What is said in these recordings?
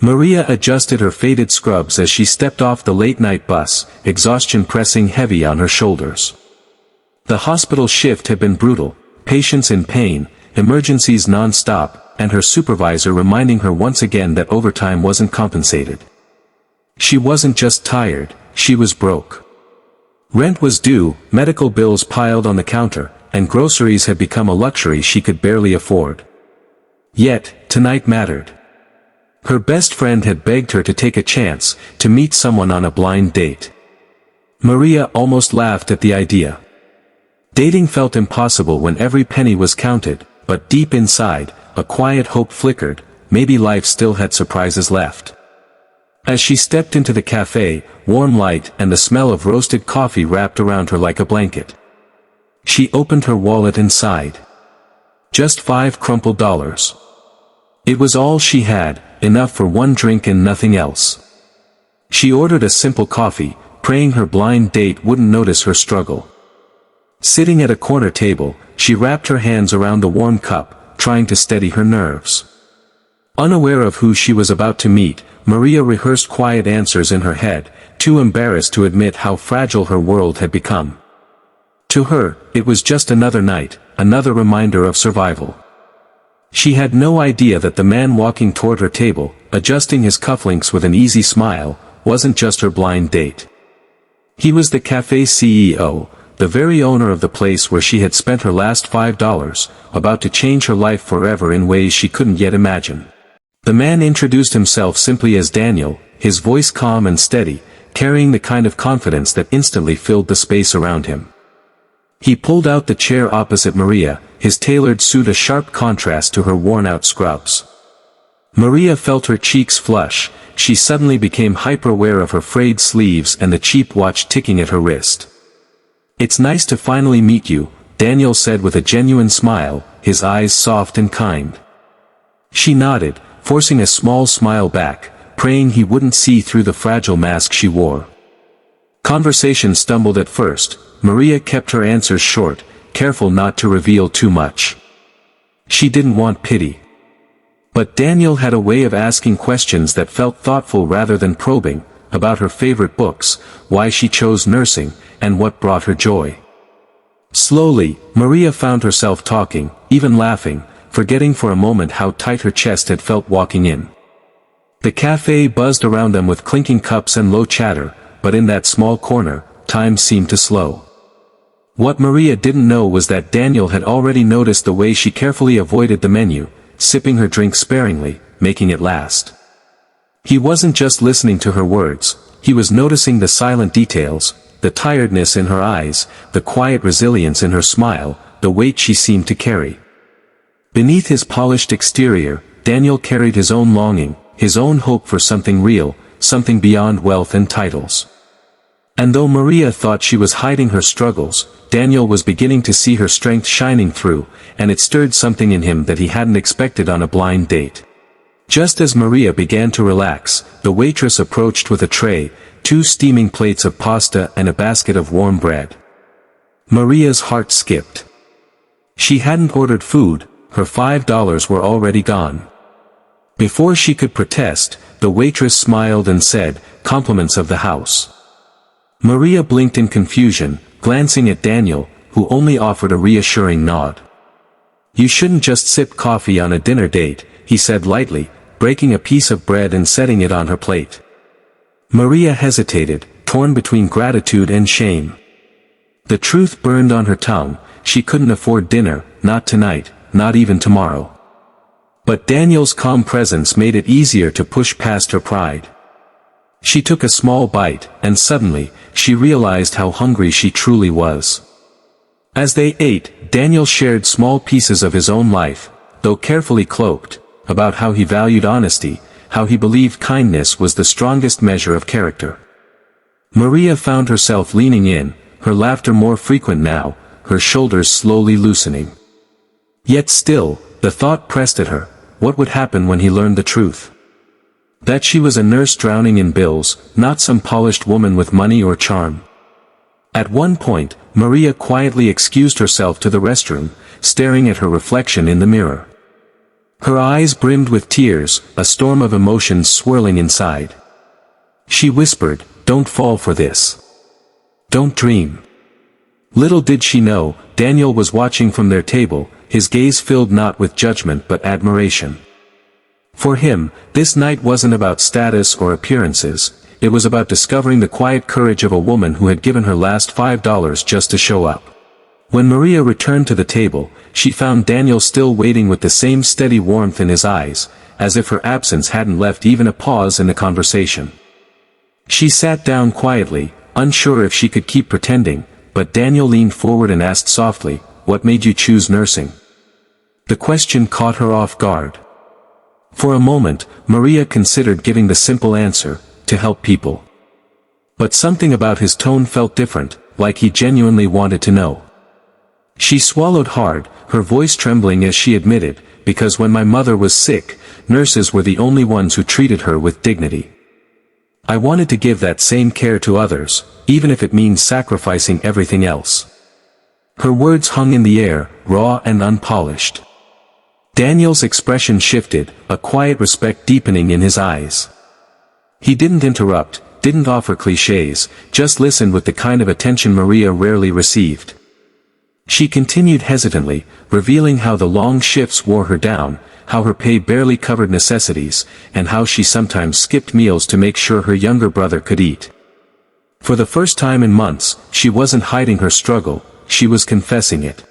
Maria adjusted her faded scrubs as she stepped off the late-night bus, exhaustion pressing heavy on her shoulders. The hospital shift had been brutal, patients in pain, emergencies non-stop, and her supervisor reminding her once again that overtime wasn't compensated. She wasn't just tired, she was broke. Rent was due, medical bills piled on the counter, and groceries had become a luxury she could barely afford. Yet, tonight mattered. Her best friend had begged her to take a chance, to meet someone on a blind date. Maria almost laughed at the idea. Dating felt impossible when every penny was counted, but deep inside, a quiet hope flickered, maybe life still had surprises left. As she stepped into the café, warm light and the smell of roasted coffee wrapped around her like a blanket. She opened her wallet and sighed. Just $5 crumpled. It was all she had, enough for one drink and nothing else. She ordered a simple coffee, praying her blind date wouldn't notice her struggle. Sitting at a corner table, she wrapped her hands around the warm cup, trying to steady her nerves. Unaware of who she was about to meet, Maria rehearsed quiet answers in her head, too embarrassed to admit how fragile her world had become. To her, it was just another night, another reminder of survival. She had no idea that the man walking toward her table, adjusting his cufflinks with an easy smile, wasn't just her blind date. He was the café CEO, the very owner of the place where she had spent her last $5, about to change her life forever in ways she couldn't yet imagine. The man introduced himself simply as Daniel, his voice calm and steady, carrying the kind of confidence that instantly filled the space around him. He pulled out the chair opposite Maria, his tailored suit a sharp contrast to her worn-out scrubs. Maria felt her cheeks flush, she suddenly became hyper-aware of her frayed sleeves and the cheap watch ticking at her wrist. "It's nice to finally meet you," Daniel said with a genuine smile, his eyes soft and kind. She nodded, forcing a small smile back, praying he wouldn't see through the fragile mask she wore. Conversation stumbled at first. Maria kept her answers short, careful not to reveal too much. She didn't want pity. But Daniel had a way of asking questions that felt thoughtful rather than probing, about her favorite books, why she chose nursing, and what brought her joy. Slowly, Maria found herself talking, even laughing, forgetting for a moment how tight her chest had felt walking in. The café buzzed around them with clinking cups and low chatter, but in that small corner, time seemed to slow. What Maria didn't know was that Daniel had already noticed the way she carefully avoided the menu, sipping her drink sparingly, making it last. He wasn't just listening to her words, he was noticing the silent details, the tiredness in her eyes, the quiet resilience in her smile, the weight she seemed to carry. Beneath his polished exterior, Daniel carried his own longing, his own hope for something real, something beyond wealth and titles. And though Maria thought she was hiding her struggles, Daniel was beginning to see her strength shining through, and it stirred something in him that he hadn't expected on a blind date. Just as Maria began to relax, the waitress approached with a tray, 2 steaming plates of pasta and a basket of warm bread. Maria's heart skipped. She hadn't ordered food, her $5 were already gone. Before she could protest, the waitress smiled and said, "Compliments of the house." Maria blinked in confusion, glancing at Daniel, who only offered a reassuring nod. "You shouldn't just sip coffee on a dinner date," he said lightly, breaking a piece of bread and setting it on her plate. Maria hesitated, torn between gratitude and shame. The truth burned on her tongue, she couldn't afford dinner, not tonight, not even tomorrow. But Daniel's calm presence made it easier to push past her pride. She took a small bite, and suddenly, she realized how hungry she truly was. As they ate, Daniel shared small pieces of his own life, though carefully cloaked, about how he valued honesty, how he believed kindness was the strongest measure of character. Maria found herself leaning in, her laughter more frequent now, her shoulders slowly loosening. Yet still, the thought pressed at her, what would happen when he learned the truth? That she was a nurse drowning in bills, not some polished woman with money or charm. At one point, Maria quietly excused herself to the restroom, staring at her reflection in the mirror. Her eyes brimmed with tears, a storm of emotions swirling inside. She whispered, "Don't fall for this. Don't dream." Little did she know, Daniel was watching from their table, his gaze filled not with judgment but admiration. For him, this night wasn't about status or appearances, it was about discovering the quiet courage of a woman who had given her last $5 just to show up. When Maria returned to the table, she found Daniel still waiting with the same steady warmth in his eyes, as if her absence hadn't left even a pause in the conversation. She sat down quietly, unsure if she could keep pretending, but Daniel leaned forward and asked softly, "What made you choose nursing?" The question caught her off guard. For a moment, Maria considered giving the simple answer, to help people. But something about his tone felt different, like he genuinely wanted to know. She swallowed hard, her voice trembling as she admitted, "Because when my mother was sick, nurses were the only ones who treated her with dignity. I wanted to give that same care to others, even if it means sacrificing everything else." Her words hung in the air, raw and unpolished. Daniel's expression shifted, a quiet respect deepening in his eyes. He didn't interrupt, didn't offer clichés, just listened with the kind of attention Maria rarely received. She continued hesitantly, revealing how the long shifts wore her down, how her pay barely covered necessities, and how she sometimes skipped meals to make sure her younger brother could eat. For the first time in months, she wasn't hiding her struggle, she was confessing it.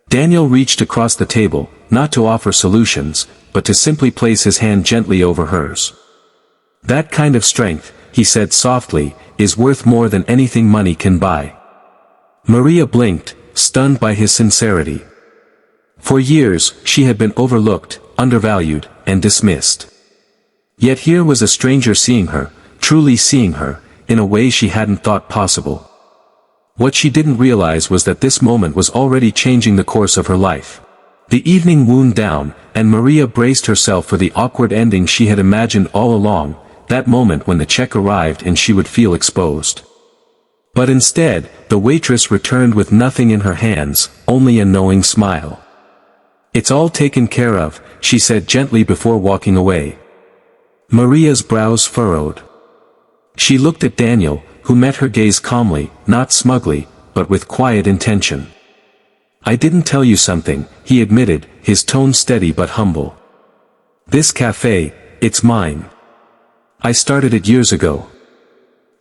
Daniel reached across the table, not to offer solutions, but to simply place his hand gently over hers. "That kind of strength," he said softly, "is worth more than anything money can buy." Maria blinked, stunned by his sincerity. For years, she had been overlooked, undervalued, and dismissed. Yet here was a stranger seeing her, truly seeing her, in a way she hadn't thought possible. What she didn't realize was that this moment was already changing the course of her life. The evening wound down, and Maria braced herself for the awkward ending she had imagined all along, that moment when the check arrived and she would feel exposed. But instead, the waitress returned with nothing in her hands, only a knowing smile. "It's all taken care of," she said gently before walking away. Maria's brows furrowed. She looked at Daniel, who met her gaze calmly, not smugly, but with quiet intention. "I didn't tell you something," he admitted, his tone steady but humble. "This café, it's mine. I started it years ago.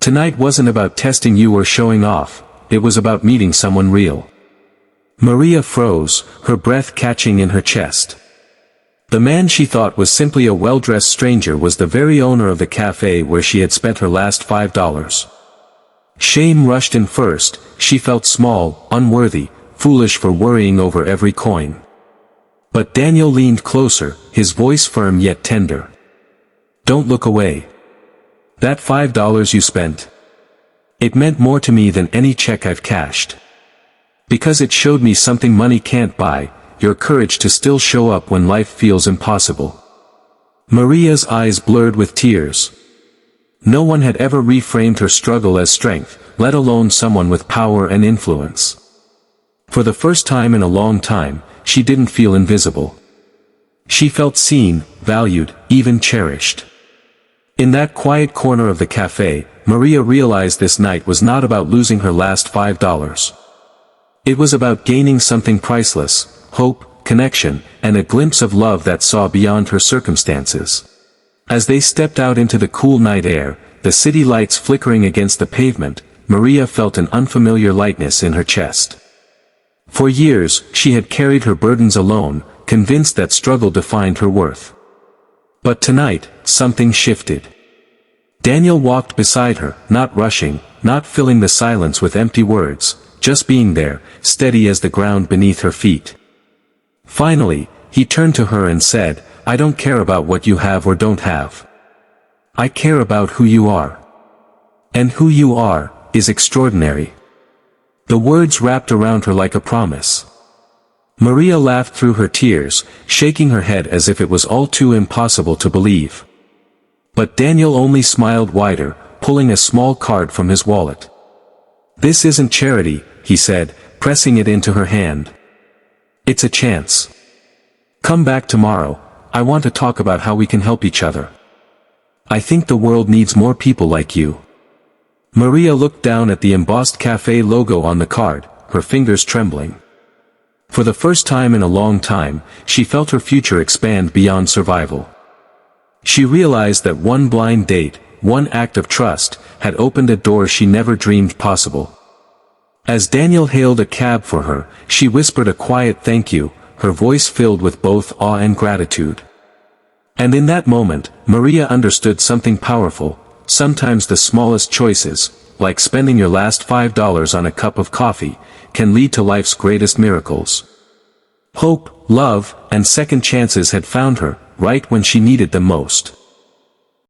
Tonight wasn't about testing you or showing off, it was about meeting someone real." Maria froze, her breath catching in her chest. The man she thought was simply a well-dressed stranger was the very owner of the café where she had spent her last $5. Shame rushed in first, she felt small, unworthy, foolish for worrying over every coin. But Daniel leaned closer, his voice firm yet tender. "Don't look away. That $5 you spent. It meant more to me than any check I've cashed. Because it showed me something money can't buy, your courage to still show up when life feels impossible." Maria's eyes blurred with tears. No one had ever reframed her struggle as strength, let alone someone with power and influence. For the first time in a long time, she didn't feel invisible. She felt seen, valued, even cherished. In that quiet corner of the café, Maria realized this night was not about losing her last $5. It was about gaining something priceless, hope, connection, and a glimpse of love that saw beyond her circumstances. As they stepped out into the cool night air, the city lights flickering against the pavement, Maria felt an unfamiliar lightness in her chest. For years, she had carried her burdens alone, convinced that struggle defined her worth. But tonight, something shifted. Daniel walked beside her, not rushing, not filling the silence with empty words, just being there, steady as the ground beneath her feet. Finally, he turned to her and said, "I don't care about what you have or don't have. I care about who you are. And who you are, is extraordinary." The words wrapped around her like a promise. Maria laughed through her tears, shaking her head as if it was all too impossible to believe. But Daniel only smiled wider, pulling a small card from his wallet. "This isn't charity," he said, pressing it into her hand. "It's a chance. Come back tomorrow, I want to talk about how we can help each other. I think the world needs more people like you. Maria looked down at the embossed café logo on the card, her fingers trembling. For the first time in a long time, she felt her future expand beyond survival. She realized that one blind date, one act of trust, had opened a door she never dreamed possible. As Daniel hailed a cab for her, she whispered a quiet thank you, her voice filled with both awe and gratitude. And in that moment, Maria understood something powerful. Sometimes the smallest choices, like spending your last $5 on a cup of coffee, can lead to life's greatest miracles. Hope, love, and second chances had found her, right when she needed them most.